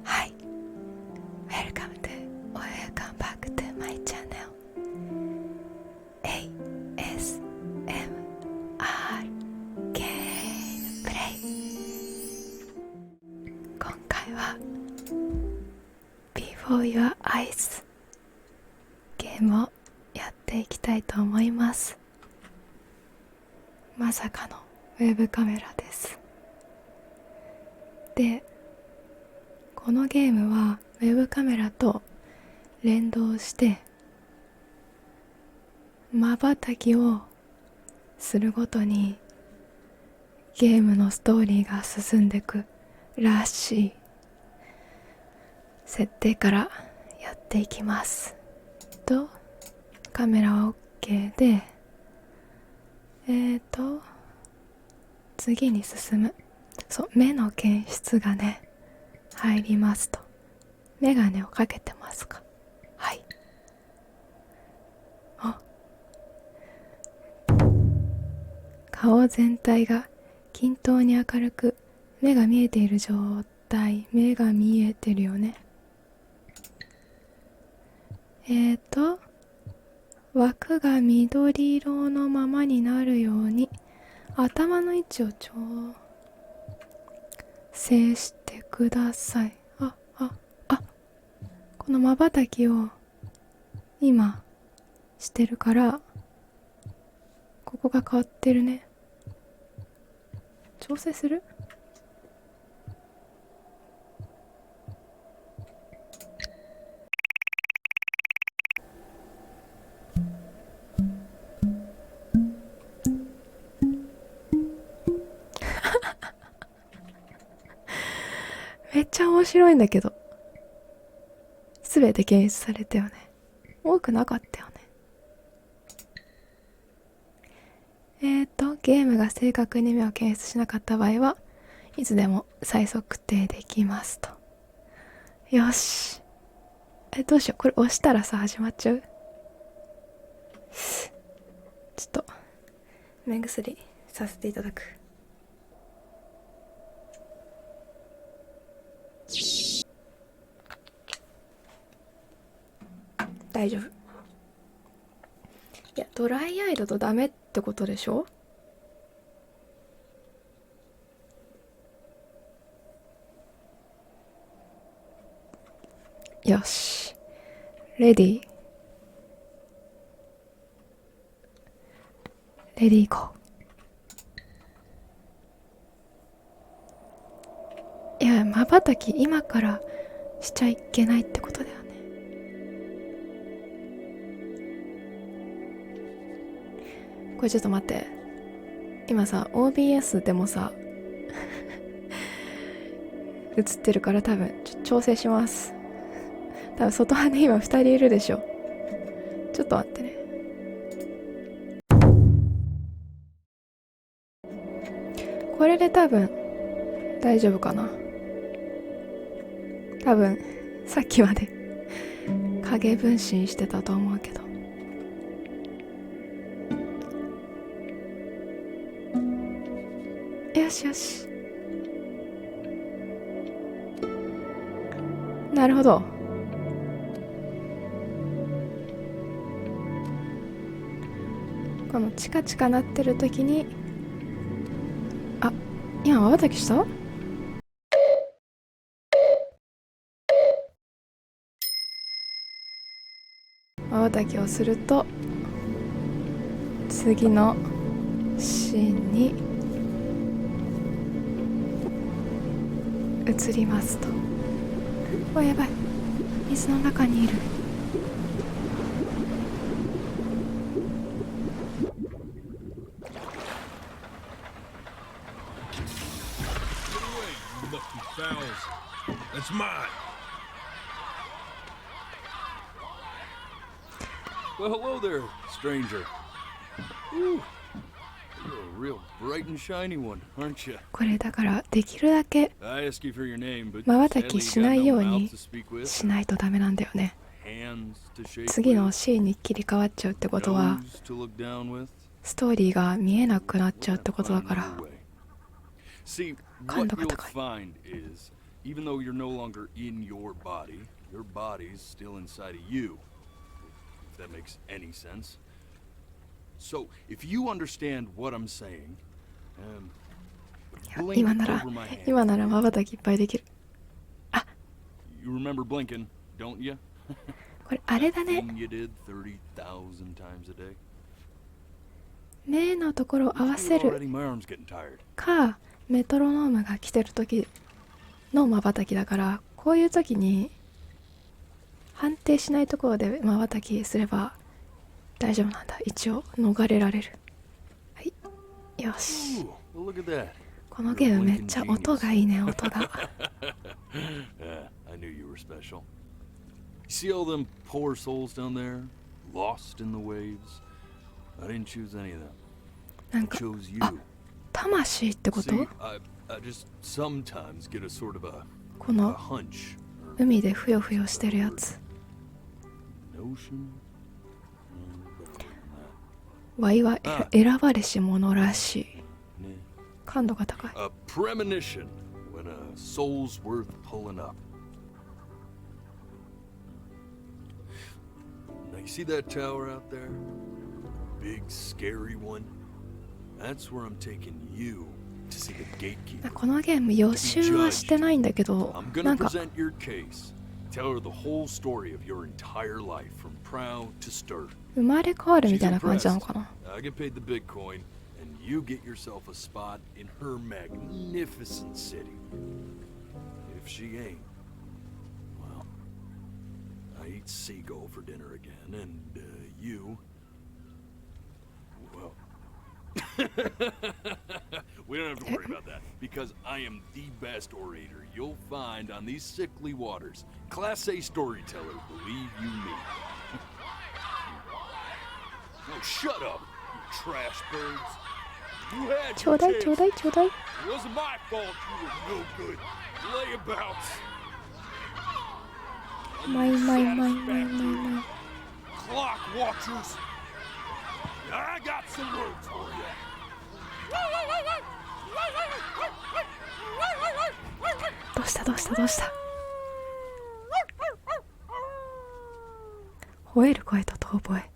はい、Welcome back to my channel ASMR ゲームプレイ。今回は Before Your Eyes ゲームをやっていきたいと思います。まさかのウェブカメラです。で、このゲームはウェブカメラと連動して瞬きをするごとにゲームのストーリーが進んでいくらしい設定からやっていきます。カメラは OK で、次に進む。そう、目の検出がね入りますと。メガネをかけてますか？はい。顔全体が均等に明るく目が見えている状態。目が見えてるよね。枠が緑色のままになるように頭の位置を調整してください。この瞬きを今してるからここが変わってるね。調整する？めっちゃ面白いんだけど、すべて検出されたよね。多くなかったよね。ゲームが正確に目を検出しなかった場合はいつでも再測定できますと。よし。どうしよう。これ押したらさ始まっちゃう？ちょっと目薬させていただく。大丈夫。いや、ドライアイだとダメってことでしょ？よし。レディーゴー。いや、瞬き今からしちゃいけないってことだよね。これちょっと待って、今さ OBS でもさ映ってるから多分調整します。多分外はね今2人いるでしょ。ちょっと待ってね。これで多分大丈夫かな。多分さっきまで影分身してたと思うけど。よしよし。なるほど。このチカチカなってる時に、今瞬きした？瞬きをすると次のシーンに移りますと。やばい、水の中にいる。That's mine. Well, hello there, stranger. Ooh, you're a real bright and shiny one, aren't you? これだからできるだけ I ask you for your name, but 瞬きしないようにしないとダメなんだよね。次のシーンに切り替わっちゃうってことはストーリーが見えなくなっちゃうってことだから感度が高い。Even though you're no longer in your body's still inside of you. If that makes any sense. So, if you understand what I'm saying, 今なら瞬きいっぱいできる。あ、 You remember blinking, don't you? これあれだね。 You did 30,000 times a day. 目のところを合わせる Already my arm's getting tired. か、メトロノームが来てる時の瞬きだから、こういう時に判定しないところで瞬きすれば大丈夫なんだ。一応逃れられる。はい、よし。 Well, look at that. このゲームめっちゃ音がいいね。音がI knew you were special. You see all them poor souls down there, lost in the waves? I didn't choose any of them. なん I か chose you. 魂ってこと？ See, I just sometimes get a sort of a この hunch. 海でふよふよしてるやつ。 Notion? ワイは選ばれし者らしい。 Nah. 感度が高い。 A premonition when a soul's worth pulling up. Now you see that tower out there? Big scary one? That's where I'm taking you to see the gatekeeper. このゲーム予習はしてないんだけど、 I'm な gonna んか present your case. Tell her the whole story of your entire life from prow to start. 生まれ変わるみ She's たいな感じなの impressed. かな。 I get paid the Bitcoin, and you get yourself a spot in her magnificent city. If she ain't, well, I eat seagull for dinner again, and you, well, we don't have to worry about that because I am the best orator you'll find on these sickly waters. Class A storyteller, believe you me. Oh, shut up, you trash birds. You had ちょう your だいちょう chance. だいちょうだい。 It wasn't my fault you were no good. Layabouts. マイマイマイマイマイマイ。 Clock watchers. I got some words for you. どうしたどうしたどうした。吠える声と遠吠え。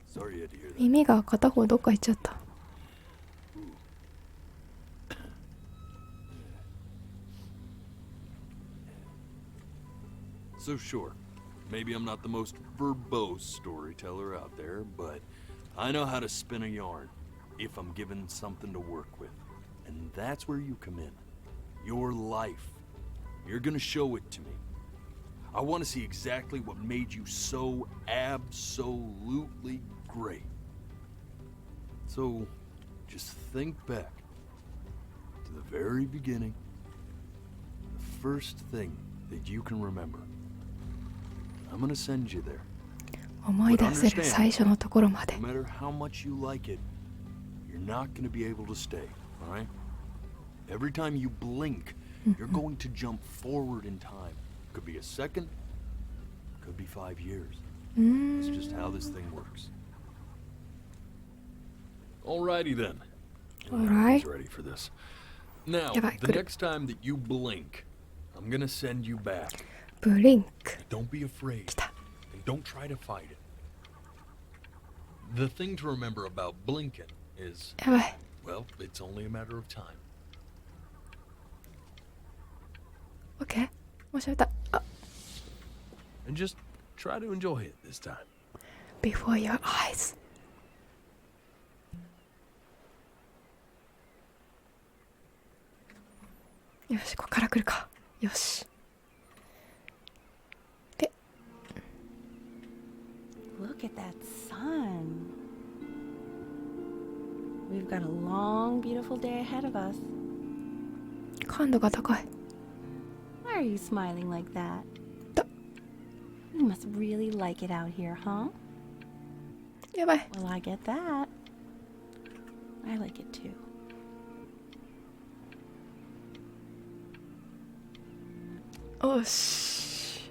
Sorry you had to hear that. 耳が片方どっか行っちゃった。 So sure, maybe I'm not the most verbose storyteller out there, but I know how to spin a yarn if I'm given something to work with. And that's where you come in. Your life. You're gonna show it to me. I want to see exactly what made you so absolutely great. So, just think back to the very beginning. The first thing that you can remember. I'm gonna send you there. 思い出せる最初のところまで。 No matter how much you like it, you're not gonna be able to stay, alright? Every time you blink, you're going to jump forward in time. Could be a second, could be 5 years. It's just how this thing works. Alrighty then. Alright. Everybody's ready for this. Now, Yeah, the good. next time that you blink, I'm gonna send you back. ブリンク。 Don't be afraid. 来た。 And don't try to fight it. The thing to remember about blinking is, やばい。 well, it's only a matter of time. オッケー。もうしゃべった。あ、 And just try to enjoy it this time. Before your eyes。よし、ここから来るか。よし。で、 Look at that sun. We've got a long, beautiful day ahead of us. 感度が高い。 Why are you smiling like that? Da- You must really like it out here, huh? やばい。 Well, I get that. I like it too. おし。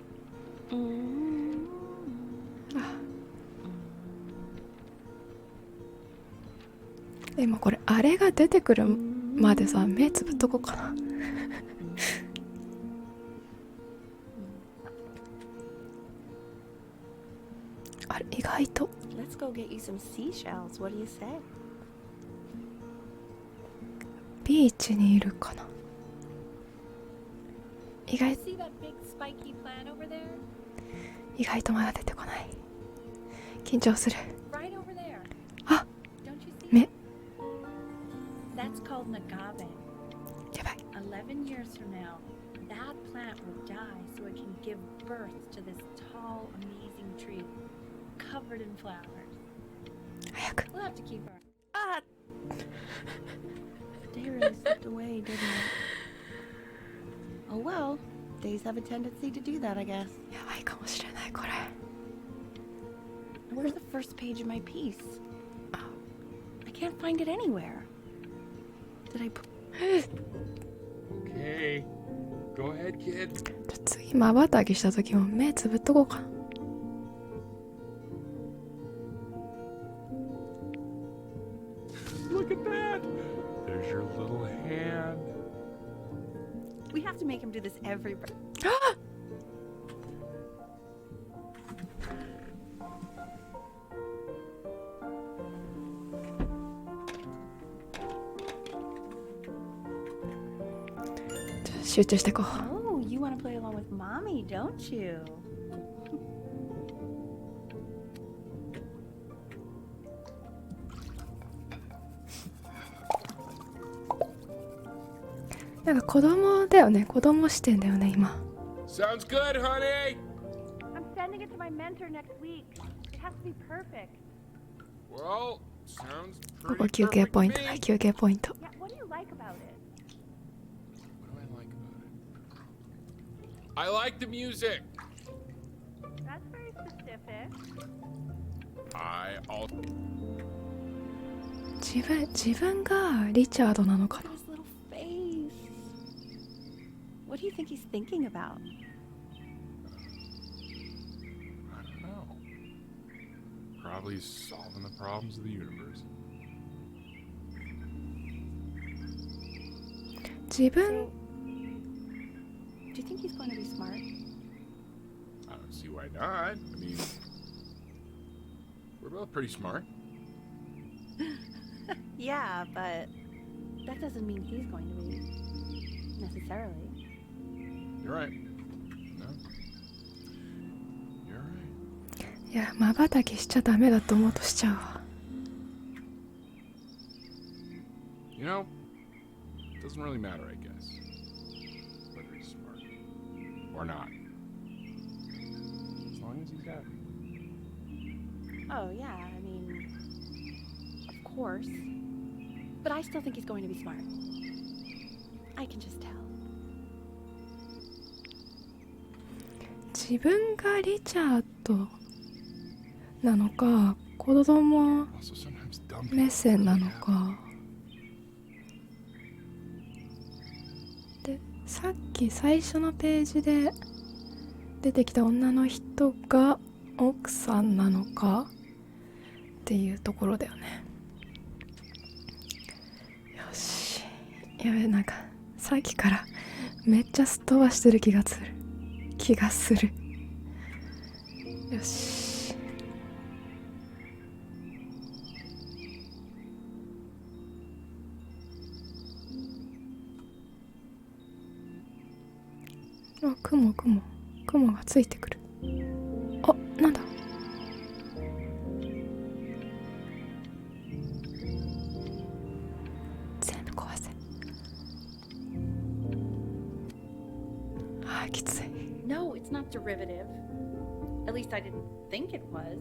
Mm. 今これあれが出てくるまでさ、目つぶっとこうかな。あれ、意外と Let's go get you some seashells. What do you say? ビーチにいるかな。意外 See that big spiky plant over there? 意外とまだ出てこない。緊張する。 Right over there. あ、 Don't you see? 目 That's called an agave. やばい。 11 years from now, that plant will die so it can give birth to this tall, amazing tree covered in flowers. 早く。 We'll have to keep our Day really slipped away, didn't it? Oh well, days have a tendency to do that, I guess. やばいかもしれないこれ。 Where's the first page of my piece? Oh. I can't find it anywhere. Did I put... Okay. Go ahead, kid. じゃあ次まばたきした時も目つぶっとこうかな。 Look at that. There's your little hand. We have to make him do this every breath. 集中してこう。 Oh, you want to play along with Mommy, don't you? なんか子供だよね。子供視点だよね今。 Sounds good, honey. I'm sending it to my mentor next week. It has to be perfect. Well, sounds こ pretty こ休憩 perfect ポイン to ト me. だ。休憩ポイント。 Yeah, what do you like about it? What do I like about it? I like the music. That's very specific. I also 自分がリチャードなのか Look な。 at his little face. What do you think he's thinking about? I don't know. Probably solving the problems of the universe. 自分 Do you think he's going to be smart? I don't see why not. I mean, we're both pretty smart. Yeah, but that doesn't mean he's going to be necessarily. You're right. No. You're right. いやまばたきしちゃダメだと思うとしちゃうわ。 You know, it doesn't really matter, I guess. Whether he's smart or not. As long as he's happy. Oh, yeah, I mean, of course. But I still think he's going to be smart. I can just tell. 自分がリチャードなのか子供 Also, sometimes dumb 目 people 線な really の have- かでさっき最初のページで出てきた女の人が奥さんなのかっていうところだよね。よしやべなんかさっきからめっちゃすっ飛ばしてる気がするよしあ雲がついてくる。あなんだ全部壊せ。あーきつい。 No, it's not derivative. At least I didn't think it was.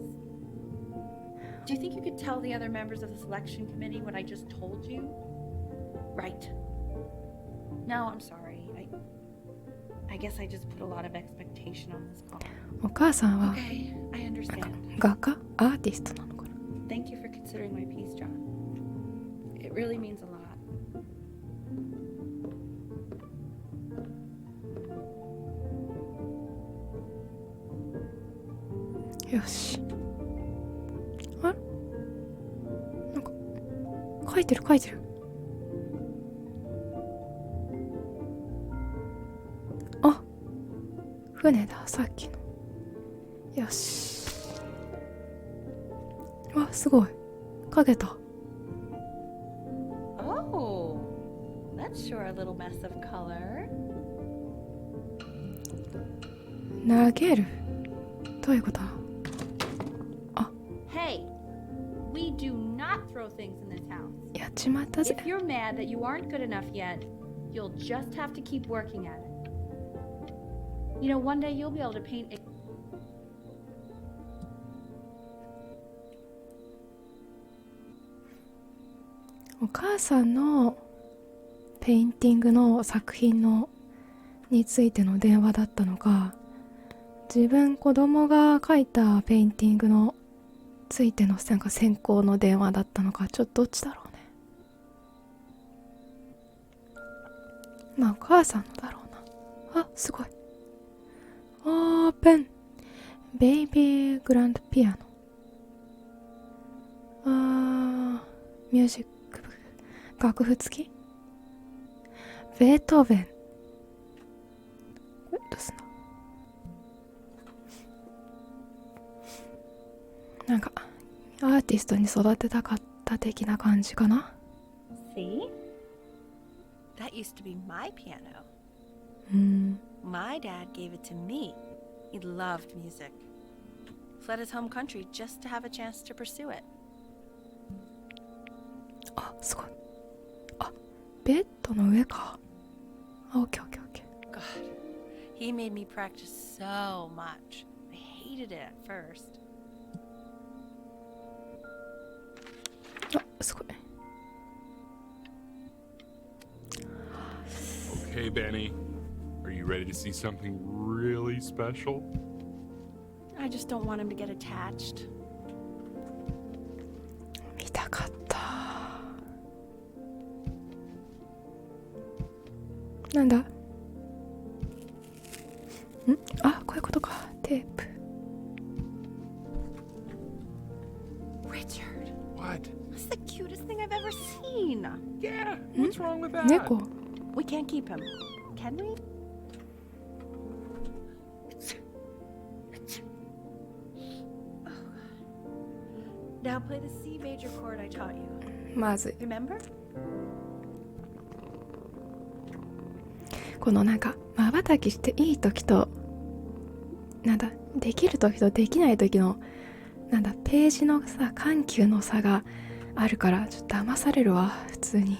Do you think you could tell the other members of the selection committee what I just told you? Right. No, I'm sorry. I guess I just put a lot of expectation on this call. お母さんは Okay, I なんか understand. 画家アーティストなのかな。 Thank you for considering my piece, John. It really means a lot. よしあれなんか書いてる船だ、さっきの。よし。わ、すごい。かけた。Oh, that's sure a little mess of color. 投げる。どういうこと？あ、Hey, we do not throw things in this house. やっちまったぜ。 If you're mad that you aren't good enough yet, you'll just have to keep working at it. You know, one day you'll be able to paint it. お母さんのペインティングの作品のについての電話だったのか、自分子供が描いたペインティングのついてのなんか先行の電話だったのか、ちょっとどっちだろうね。まあお母さんのだろうな。あ、すごい。オープンベイビーグランドピアノ。ミュージック部楽譜付き。ベートーベン。どうすんだ。なんかアーティストに育てたかった的な感じかな。 See? That used to be my piano. うん。 My dad gave it to me. He loved music. Fled his home country just to have a chance to pursue it. あ、すごい。あ、ベッドの上か。あ、オッケーオッケーオッケ God, he made me practice so much. I hated it at first. ー。あ、すごい。Okay, Benny. Are you ready to see something really special? I just don't want him to get attached. 見たかった。なんだ？ん？あ、こういうことか。テープ。Richard, What? that's the cutest thing I've ever seen. Yeah, what's wrong with that? 猫。 We can't keep him, can we? Now play the C major chord I taught you. まずい。 Remember? このなんか瞬きしていい時となんだできる時とできない時のなんだページのさ緩急の差があるからちょっと騙されるわ普通に。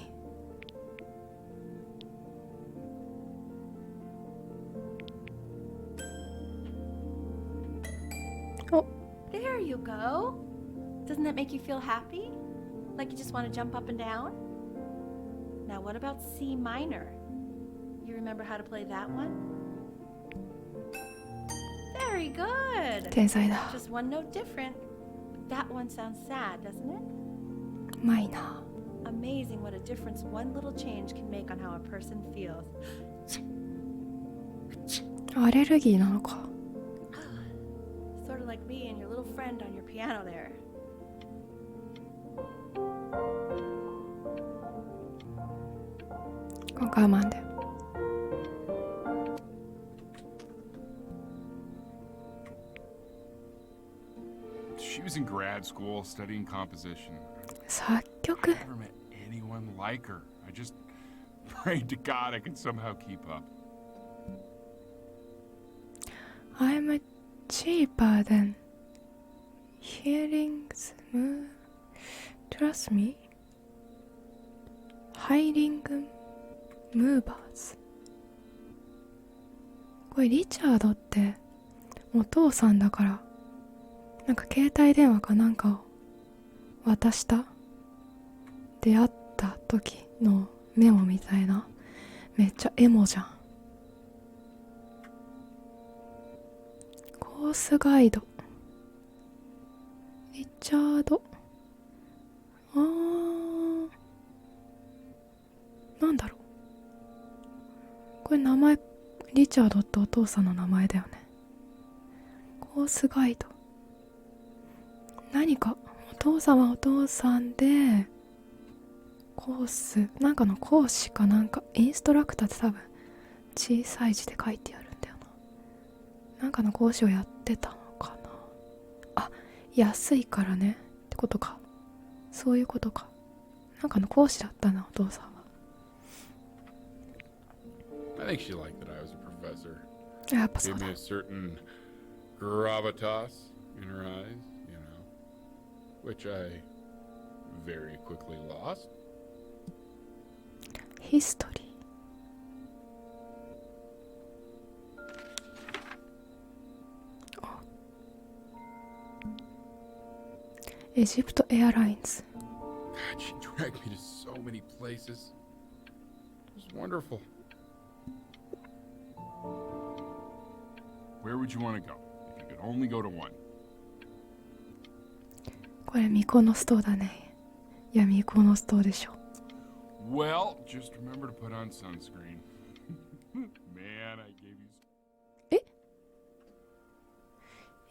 お、 There you go. Doesn't that make you feel happy? Like you just want to jump up and down? Now what about C minor? You remember how to play that one? Very good. 天才だ。 Just one note different. That one sounds sad, doesn't it? マイナ Amazing what a difference one little change can make on how a person feels. ー。アレルギーなのか。 Sort of like me and your little friend on your piano there. 我慢で。 She was in grad school studying composition. 作曲。 Never met anyone like her. I just prayed to God I can somehow keep up. I'm cheaper than hearings move. Trust me. Hiring movers. これリチャードってお父さんだからなんか携帯電話かなんかを渡した出会った時のメモみたいなめっちゃエモじゃん。コースガイドリチャードなんだろうこれ名前リチャードってお父さんの名前だよね。コースガイド何かお父さんはお父さんでコースなんかの講師かなんかインストラクターって多分小さい字で書いてあるんだよなんかの講師をやってたのかな。あ、安いからねってことか。そういうことか。なんかの講師だったな、お父さんは。I think she liked that I was a professor. やっぱそう Gave だ。 me a certain gravitas in her eyes, you know, which I very quickly lost. ヒストリー。エジプトエアラインズ。 God, she dragged me to so many places. It was wonderful. Where would you want to go if you could only go to one? これミコノス島だね。いや、ミコノス島でしょ。 Well, just remember to put on sunscreen. Man, I gave you. え、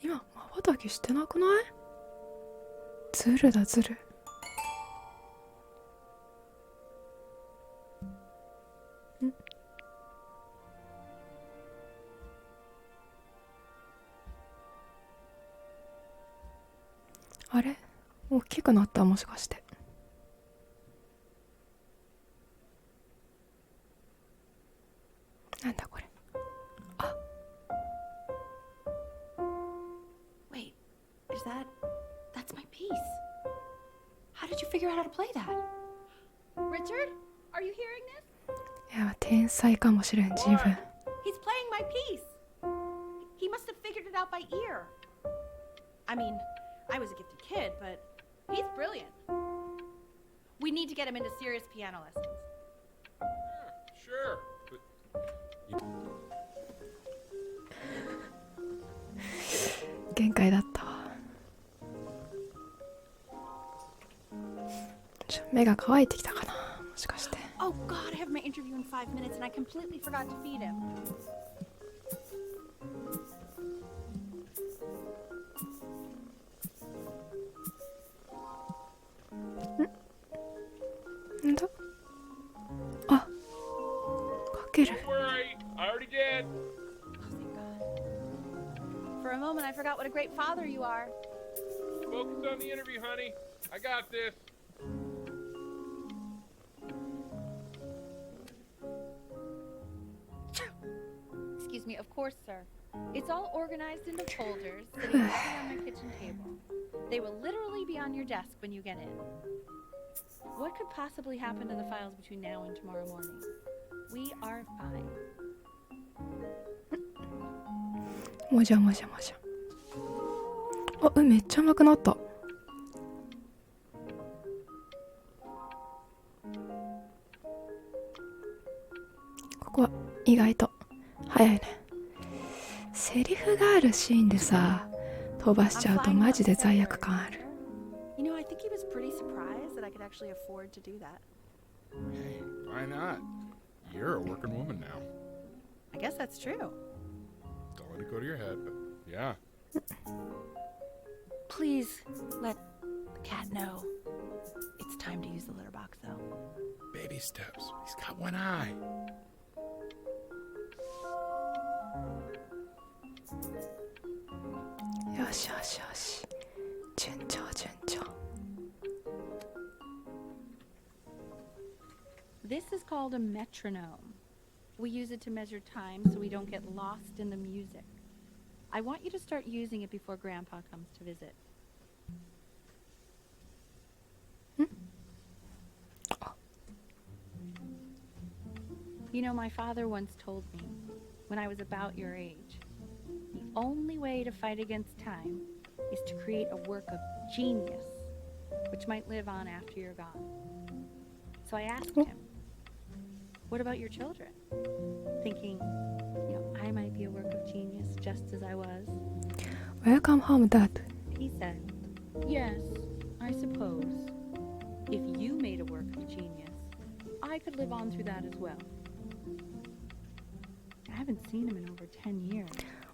今瞬きしてなくない？ズルだズル。ん？あれ？大きくなった？もしかして。なんだこれ。あ。 Wait, is that's my piece. How did you figure out how to play that? Richard, are you hearing this? いや、天才かもしれん、自分。 He's playing my piece. He must have figured it out by ear. I mean, I was a gifted kid, but he's brilliant. We need to get him into serious piano lessons. Sure, but. 限界だったわ。目が乾いてきたかな、もしかして。 Oh God, I have my interview in 5 minutes and I completely forgot to feed him. Hmm? んだ？あ、かける。 Don't worry, I already did. Oh, thank God. For a moment, I forgot what a great father you are. Focus on the interview, honey. I got this. Excuse me, of course, sir. It's all organized into folders sitting right on my kitchen table. They will literally be on your desk when you get in. What could possibly happen to the files between now and tomorrow morning? We are fine. もじゃもじゃもじゃ。あ、めっちゃ甘くなった。ここは意外と早いね。セリフがあるシーンでさ、飛ばしちゃうとマジで罪悪感ある。 You know, I think he was pretty surprised that I could actually afford to do that. Hey, why not? You're a working woman now. I guess that's true. Don't let it go to your head, but yeah. Please let the cat know. It's time to use the litter box, though. Baby steps. He's got one eye. よしよしよし。順調順調。 This is called a metronome. We use it to measure time so we don't get lost in the music. I want you to start using it before Grandpa comes to visit. You know, my father once told me, when I was about your age, the only way to fight against time is to create a work of genius, which might live on after you're gone. So I asked him, what about your children? Thinking, you know, I might be a work of genius just as I was. Welcome home, Dad. He said, yes, I suppose. If you made a work of genius, I could live on through that as well. I haven't seen him in over 10 years.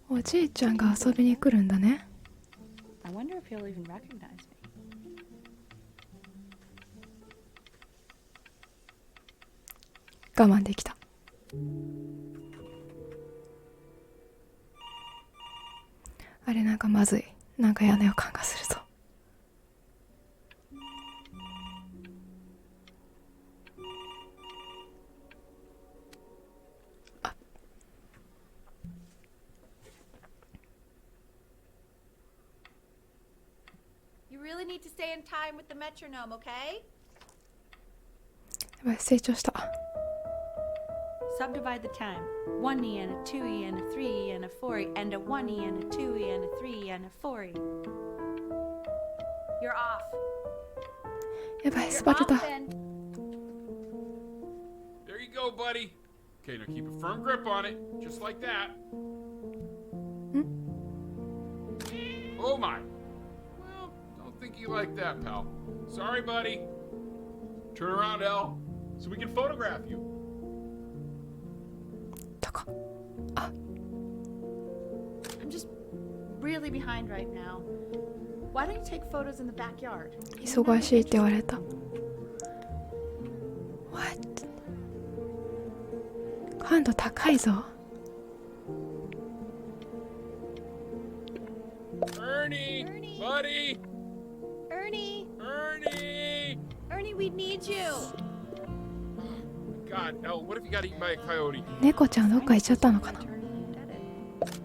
おじいちゃんが遊びに来るんだね。 I wonder if he'll even recognize me. 我慢できた。あれなんかまずい。なんか嫌な予感がするぞ。あ。You really need to stay in time with the metronome, okay? やばい、成長した。Subdivide the time. 1E and a 2E and a 3E and a 4E and a 1E and a 2E and a 3E and a 4E. You're off. やばい、 You're スパル off タ。 then. There you go, buddy. Okay, now keep a firm grip on it, just like that. Oh my. Well, don't think you like that, pal. Sorry, buddy. Turn around, L, so we can photograph you. 高。あ、 I'm just really behind right now. Why don't you take photos in the backyard? 忙しいって言われた。What? 感度高いぞ。Ernie, buddy. Ernie! Ernie. We need you! God, L, what if you got eaten by a coyote? 猫ちゃんどっか行っちゃったのかな。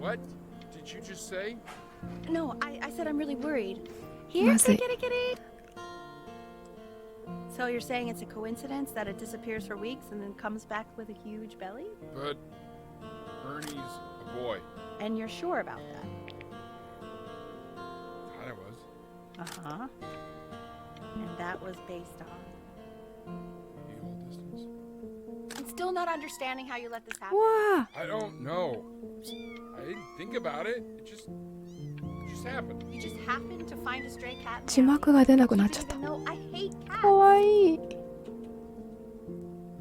What did you just say? No, I said I'm really worried. Here, まずい。 kitty, kitty! So you're saying it's a coincidence that it disappears for weeks and then comes back with a huge belly? But Ernie's a boy. And you're sure about that? Thought I was. Uh-huh. And that was based on... The whole distance. I'm still not understanding how you let this happen. わあ、 I don't know. I didn't think about it. It just happened. You just happened to find a stray cat in the 字幕が出なく alley. な You っちゃっ didn't た。 even know I hate cats. かわいい。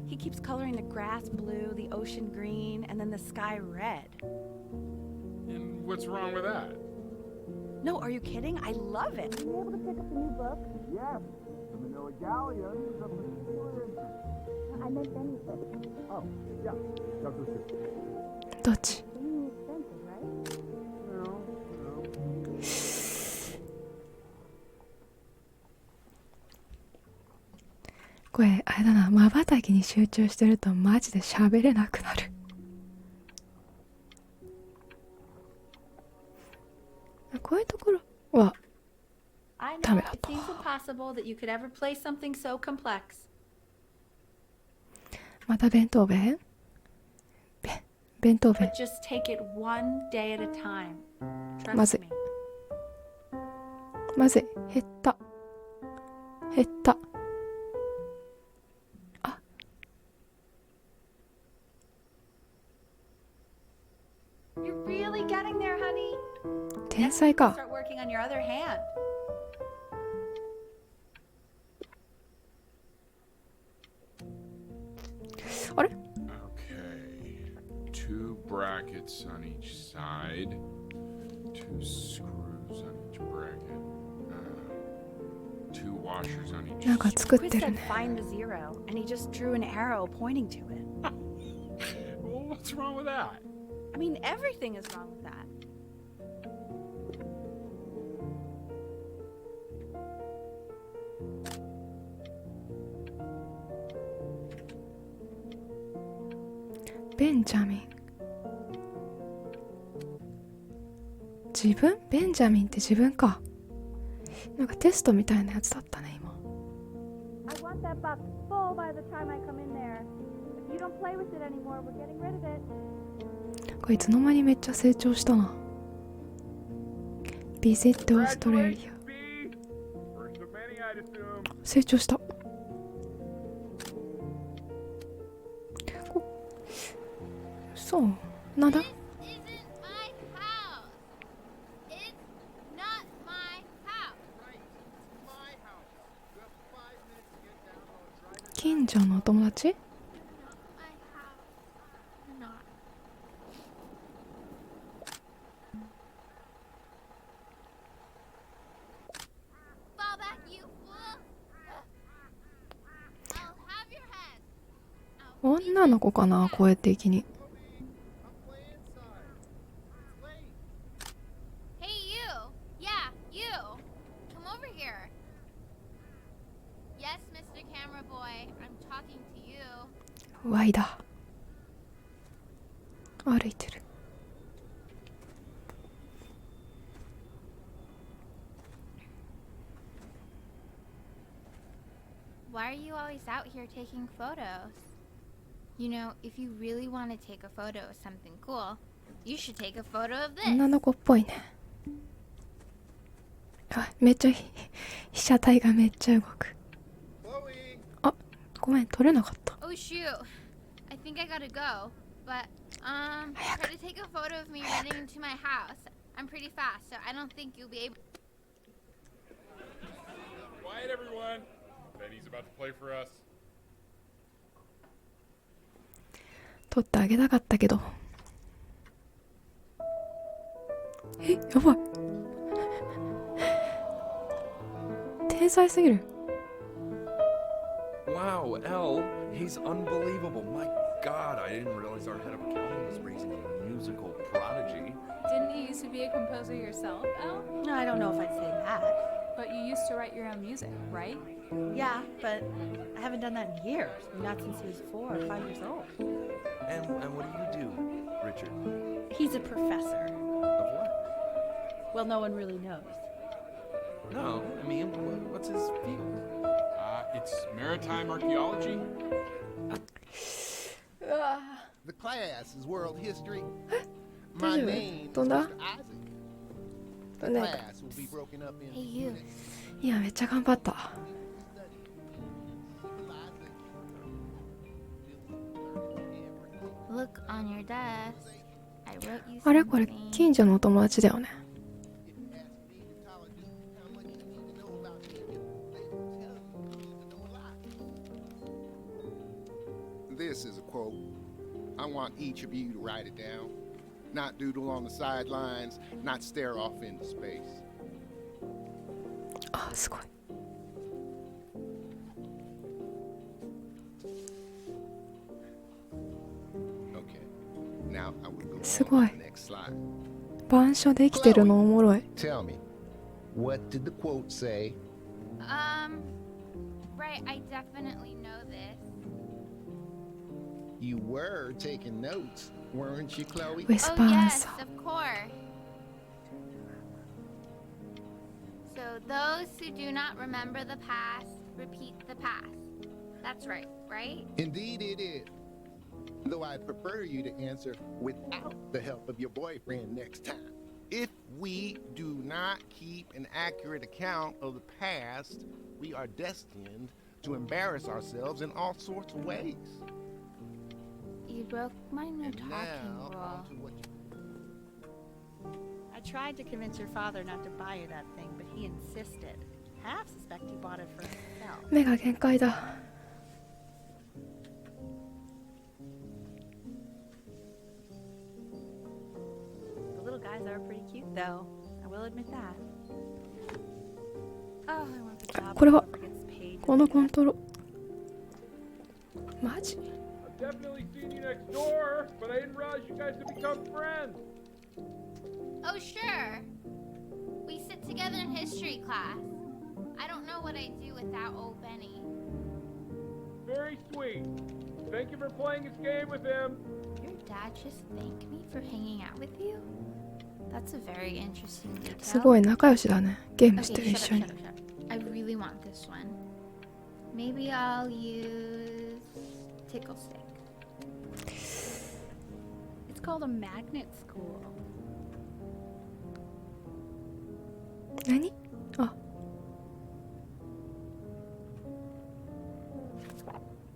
He keeps coloring the grass blue, the ocean green, and then the sky red. And what's wrong with that? No, are you kidding? I love it. Yes, the Manila Galleon is a particular interest. I meant anything. Oh, yeah, Dr. Seuss. どっち？ Expensive, right? No. これあれだな、瞬きに集中してるとマジで喋れなくなる。こういうところは I Damn know, it. it seems impossible that you could ever play something so complex. また弁当弁？弁当弁 But。just take it one day at a time. まず Trust い me. まずい、減った。減った。あ、 You're really getting there, honey. 天才か。 Start working on your other hand. あれ？ Okay. 2 brackets on each side. 2 screws on each bracket. 2 washers on each なんか side. 作っ Quiz てる said ね。 find the zero, and he just drew an arrow pointing to it. Well, what's wrong with that? I mean, everything is wrong with that. ベンジャミン。自分？ベンジャミンって自分か。なんかテストみたいなやつだったね、今。 I want that box full by the time I come in there. If you don't play with it anymore, we're getting rid of it. これいつの間にめっちゃ成長したな。ビジットオーストラリ Graduation fee. First of many, I'd assume. ア。成長した。そうなんだ。 This isn't my house. It's not my house. Right, it's my house. You have 5 minutes to get down while I'm driving. 近所のお友達？ Not my house. Not. Fall back, you fool! I'll have your head. I'll beat 女の子かな、声的に。 I'm playing inside. It's late. Hey, ワイだ。歩いてる。Why are you always out here taking photos? You know, if you really want to take a photo of something cool, you should take a photo of this. 女の子っぽいね。あ、めっちゃ被写体がめっちゃ動く。あ、ごめん、撮れなかった。Oh shoot. I think I gotta go. But, try to take a photo of me running into my house. I'm pretty fast, so I don't think you'll be able. Quiet, everyone. Betty's about to play for us. 撮ってあげたかったけど。え、やばい。天才すぎる。Wow, L, he's unbelievable. My God, I didn't realize our head of accounting was raising a musical prodigy. Didn't you used to be a composer yourself, Elle? No, I don't know if I'd say that. But you used to write your own music, right? Yeah, but I haven't done that in years. Not since he was 4 or 5 years old. And what do you do, Richard? He's a professor. Of what? Well, no one really knows. No, I mean, what's his field? It's maritime archaeology. The class is world history. 大 My 丈夫？ name is 飛んだ？ Mr. Isaac. The なんか class will be broken up into Hey, you. いや、めっちゃ頑張った。 Look on your desk. I wrote you あれこれ something. 近所のお友達だよね。 This is a quote. I want each of you to write it down. Not doodle on the sidelines, not stare off into space. あ、すごい。 Okay. Now I will go on すごい。 to the next slide. 板書できてるのおもろい。 Tell me, what did the quote say? Right, I definitely know this. You were taking notes, weren't you, Chloe? ウィス Oh パーアン yes, サー。 of course. So those who do not remember the past, repeat the past. That's right, right? Indeed it is. Though I'd prefer you to answer without the help of your boyfriend next time. If we do not keep an accurate account of the past, we are destined to embarrass ourselves in all sorts of ways. You broke my no And talking now, rule. on to what you I tried to convince your father not to buy you that thing, but he insisted. Half suspect he bought it for himself. 目が限界だ。 The little guys are pretty cute, though. I will admit that. Oh, I want the job. これは whoever gets paid to この do コン that. トロマジ？ I've definitely seen you next door, but I didn't realize you guys had become friends. Oh sure. We sit together in history class. I don't know what I'd do without old Benny. Very sweet. Thank you for playing this game with him. Your dad just thanked me for hanging out with you? That's a very interesting detail. すごい仲良しだね。ゲームしてる Okay, 一 shut 緒 up, に shut。up, shut up. I really want this one. Maybe I'll use tickle stick. It's called a magnet school. 何？あ、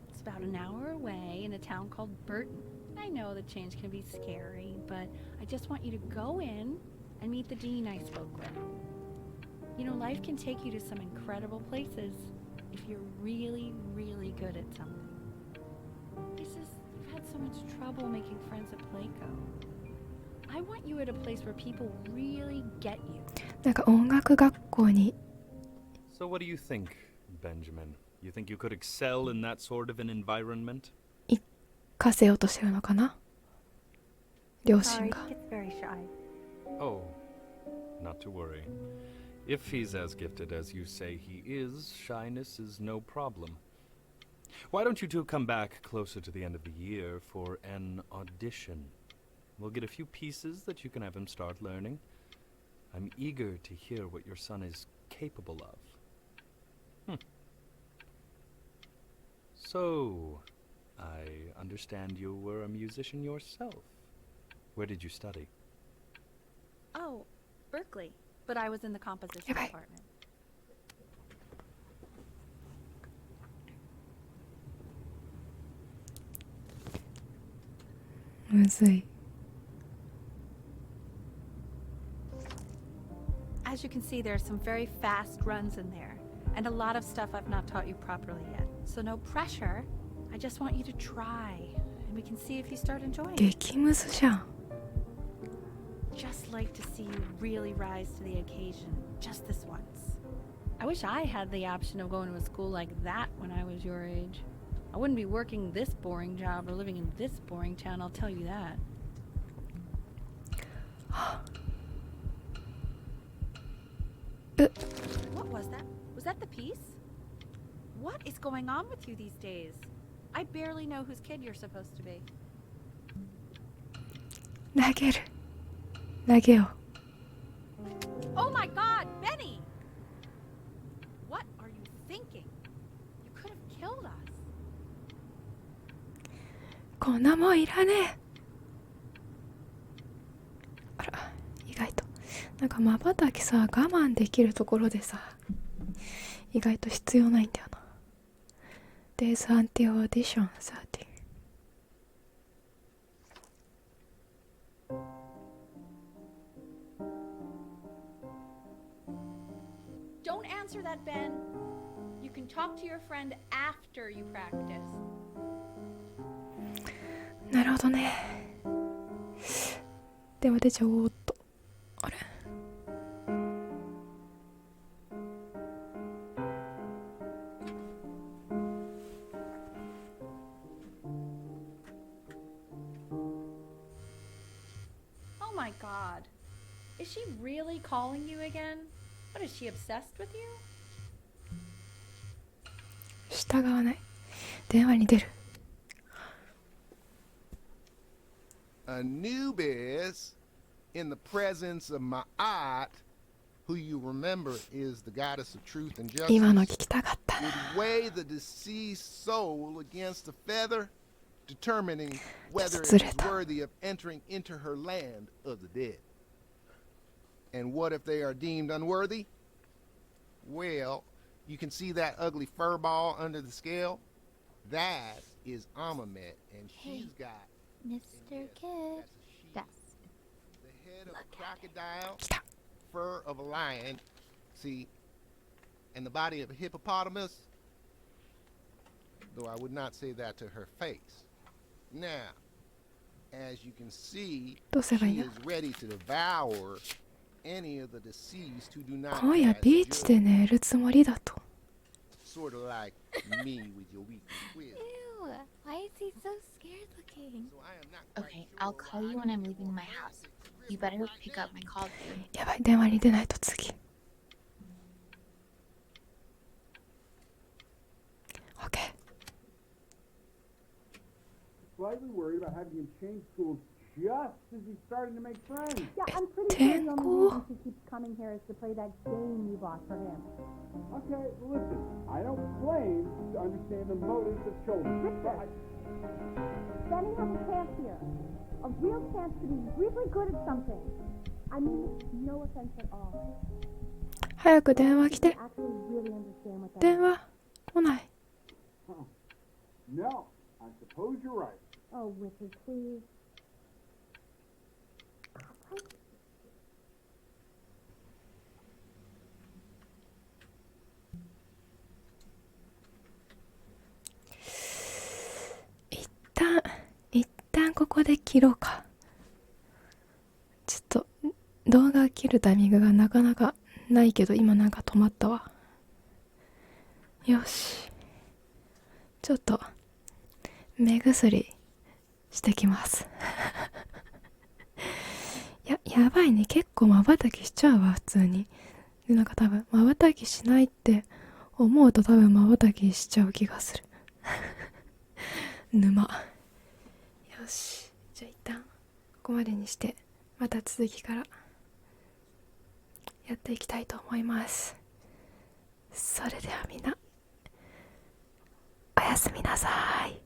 It's about an hour away in a town called Burton. I know the change can be scary, but I just want you to go in and meet the dean I spoke with. You know, life can take you to some incredible places if you're really, really good at something. It's just, you've had so much trouble making friends at Playco. I want you at a place where people really get you. なんか音楽学校に So what do you think, Benjamin? You think you could excel in that sort of an environment? 行かせようとしてるのかな？両親 Sorry, が。 he gets very shy. Oh, not to worry. If he's as gifted as you say he is, shyness is no problem. Why don't you two come back closer to the end of the year for an audition? We'll get a few pieces that you can have him start learning. I'm eager to hear what your son is capable of. So, I understand you were a musician yourself. Where did you study? Oh, Berkeley. But I was in the composition Okay. department. むずい。 As you can see, there are some very fast runs in there, and a lot of stuff I've not taught you properly yet. So no pressure. I just want you to try, and we can see if you start enjoying it. 激ムズじゃん。 Just like to see you really rise to the occasion, just this once. I wish I had the option of going to a school like that when I was your age. I wouldn't be working this boring job or living in this boring town, I'll tell you that. What was that? Was that the piece? What is going on with you these days? I barely know whose kid you're supposed to be. 投げる。投げよ Oh my god, Benny! What are you thinking? You could have killed us. う。こんなもんいらねえ。あら、意外と。なんか瞬きさ、我慢できるところでさ、意外と必要ないんだよな。Days until audition 30. Don't answer that, Ben. You can talk to your friend after you practice. なるほどね。ではちょっと。あれOh my god. Is she really calling you again? What, is she obsessed with you? 従わない。電話に出る。Anubis, in the presence of Ma'at, who you remember is the goddess of truth and 今の justice, 聞きたかったな。 would weigh the deceased soul against a feather, determining whether it ずれ is た。 worthy of entering into her land of the dead. And what if they are deemed unworthy? Well, you can see that ugly fur ball under the scale? That is Amamet, and she's got Mr. Kid. that's a she. Yes. The head of a crocodile, 来た。 fur of a lion, see, and the body of a hippopotamus, though I would not say that to her face. Now, as you can see, どうすればいい she の is ready to devour any of the deceased who do not 今夜 pass ビーチで judgment. 寝るつもりだと。 Sort of like me with your weekly quiz. Ew, why is he so scared looking? So I am not quite Okay, sure I'll call you when I'm leaving my house. You better pick up my call soon. やばい、電話に出ないと次。OK。 Slightly worried about having him change schools just as he's starting to make friends. Yeah, I'm pretty sure the 天 only 候 reason he keeps coming here is to play that game you bought for him. Okay, well, listen, I don't claim to understand the motives of children, but I, Benny has a chance here. A real chance to be really good at something. I mean, no offense at all. 早く電話来 You て。 actually really understand what that 電 is. 話来ない。 no, I suppose you're right. Oh, Richard, please. 一旦ここで切ろうか。ちょっと動画切るタイミングがなかなかないけど、今なんか止まったわ。よし。ちょっと目薬してきます。やばいね。結構瞬きしちゃうわ、普通に。で、なんか多分瞬きしないって思うと多分瞬きしちゃう気がする。沼。よし、じゃあ一旦ここまでにして、また続きからやっていきたいと思います。それではみんなおやすみなさい。